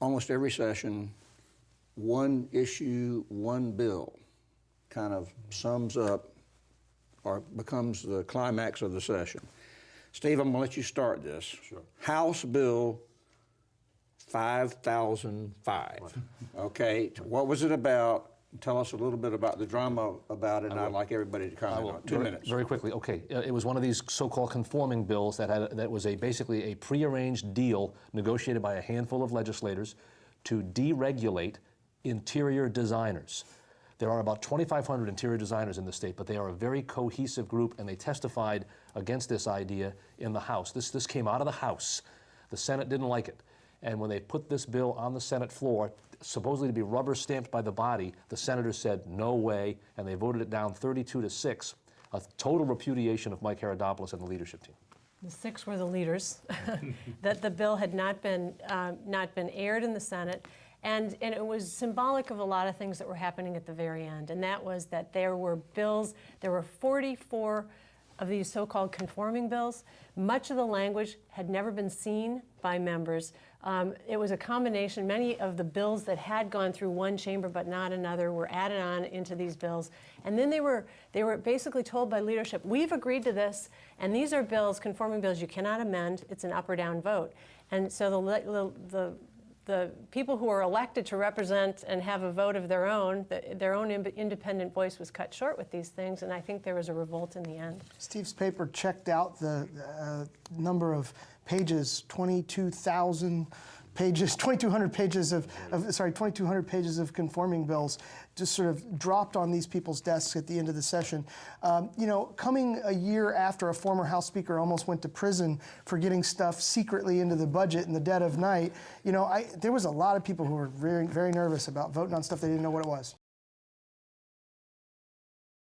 almost every session, one issue, one bill kind of sums up or becomes the climax of the session. Steve, I'm going to let you start this. Sure. House Bill 5005. Okay, what was it about? Tell us a little bit about the drama about it, and I'd like everybody to comment on it. 2 minutes. Very quickly. Okay, it was one of these so-called conforming bills that was basically a prearranged deal negotiated by a handful of legislators to deregulate interior designers. There are about 2,500 interior designers in the state, but they are a very cohesive group, and they testified against this idea in the House. This came out of the House. The Senate didn't like it. And when they put this bill on the Senate floor, supposedly to be rubber stamped by the body, the senators said no way, and they voted it down 32-6, a total repudiation of Mike Herodopoulos and the leadership team. The 6 were the leaders. That the bill had not been aired in the Senate, and it was symbolic of a lot of things that were happening at the very end, and that was that there were 44 of these so-called conforming bills. Much of the language had never been seen by members. It was a combination. Many of the bills that had gone through one chamber but not another were added on into these bills. And then they were basically told by leadership, we've agreed to this, and these are bills, conforming bills, you cannot amend. It's an up or down vote. And so the people who are elected to represent and have a vote of their own independent voice was cut short with these things, and I think there was a revolt in the end. Steve's paper checked out the number of pages, 22,000 pages, 2,200 pages of 2,200 pages of conforming bills just sort of dropped on these people's desks at the end of the session. You know, coming a year after a former House Speaker almost went to prison for getting stuff secretly into the budget in the dead of night, you know, there was a lot of people who were very, very nervous about voting on stuff they didn't know what it was.